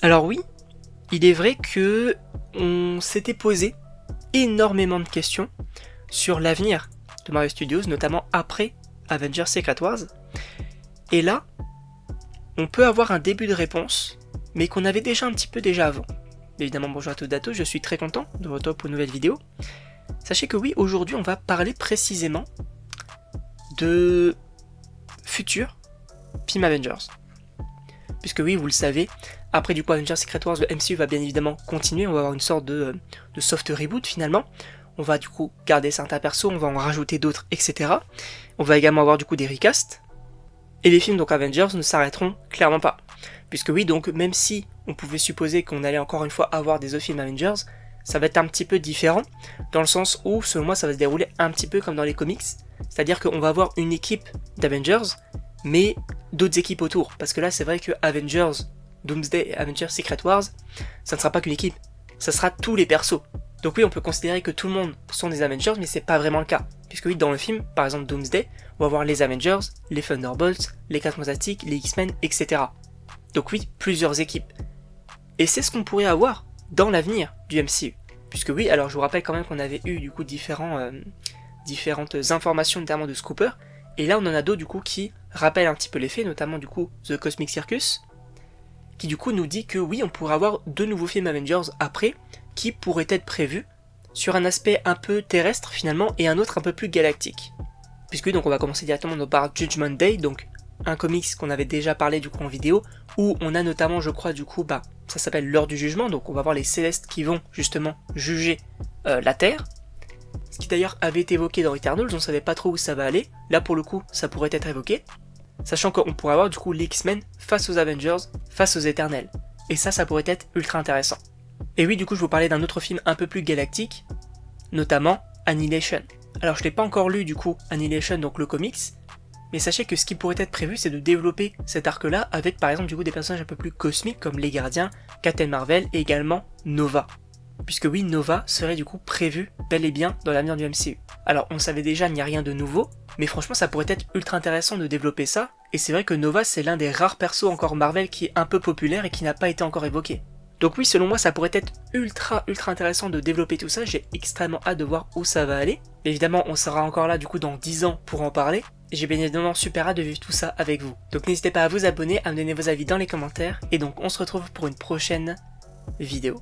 Alors oui, il est vrai que on s'était posé énormément de questions sur l'avenir de Marvel Studios, notamment après Avengers Secret Wars. Et là, on peut avoir un début de réponse, mais qu'on avait déjà un petit peu avant. Évidemment, bonjour à tous datos, je suis très content de retour pour une nouvelle vidéo. Sachez que oui, aujourd'hui on va parler précisément de futurs films Avengers. Puisque oui, vous le savez, après du coup Avengers Secret Wars, le MCU va bien évidemment continuer, on va avoir une sorte de soft reboot finalement. On va du coup garder certains persos, on va en rajouter d'autres, etc. On va également avoir du coup des recasts. Et les films donc Avengers ne s'arrêteront clairement pas. Puisque oui, donc même si on pouvait supposer qu'on allait encore une fois avoir des autres films Avengers, ça va être un petit peu différent, dans le sens où, selon moi, ça va se dérouler un petit peu comme dans les comics. C'est-à-dire qu'on va avoir une équipe d'Avengers, mais d'autres équipes autour. Parce que là, c'est vrai que Avengers, Doomsday et Avengers Secret Wars, ça ne sera pas qu'une équipe, ça sera tous les persos. Donc oui, on peut considérer que tout le monde sont des Avengers, mais c'est pas vraiment le cas. Puisque oui, dans le film, par exemple Doomsday, on va voir les Avengers, les Thunderbolts, les 4 Fantastiques, les X-Men, etc. Donc oui, plusieurs équipes. Et c'est ce qu'on pourrait avoir dans l'avenir du MCU. Puisque oui, alors je vous rappelle quand même qu'on avait eu du coup différentes informations notamment de Scooper, et là on en a d'autres du coup qui rappellent un petit peu les faits, notamment du coup The Cosmic Circus, qui du coup nous dit que oui, on pourrait avoir 2 nouveaux films Avengers après, qui pourraient être prévus sur un aspect un peu terrestre finalement, et un autre un peu plus galactique. Puisque donc on va commencer directement par Judgment Day, donc un comics qu'on avait déjà parlé du coup en vidéo, où on a notamment je crois du coup ça s'appelle l'heure du jugement, donc on va voir les célestes qui vont justement juger la Terre, ce qui d'ailleurs avait été évoqué dans Eternals, on savait pas trop où ça va aller, là pour le coup ça pourrait être évoqué, sachant qu'on pourrait avoir du coup les X-Men face aux Avengers, face aux Éternels, et ça pourrait être ultra intéressant. Et oui, du coup je vous parlais d'un autre film un peu plus galactique, notamment Annihilation. Alors je l'ai pas encore lu du coup Annihilation, donc le comics, mais sachez que ce qui pourrait être prévu, c'est de développer cet arc-là avec par exemple du coup des personnages un peu plus cosmiques comme les Gardiens, Captain Marvel et également Nova. Puisque oui, Nova serait du coup prévu bel et bien dans l'avenir du MCU. Alors on savait déjà, il n'y a rien de nouveau, mais franchement ça pourrait être ultra intéressant de développer ça, et c'est vrai que Nova c'est l'un des rares persos encore Marvel qui est un peu populaire et qui n'a pas été encore évoqué. Donc oui, selon moi, ça pourrait être ultra intéressant de développer tout ça, j'ai extrêmement hâte de voir où ça va aller. Évidemment, on sera encore là du coup dans 10 ans pour en parler, et j'ai bien évidemment super hâte de vivre tout ça avec vous. Donc n'hésitez pas à vous abonner, à me donner vos avis dans les commentaires, et donc on se retrouve pour une prochaine vidéo.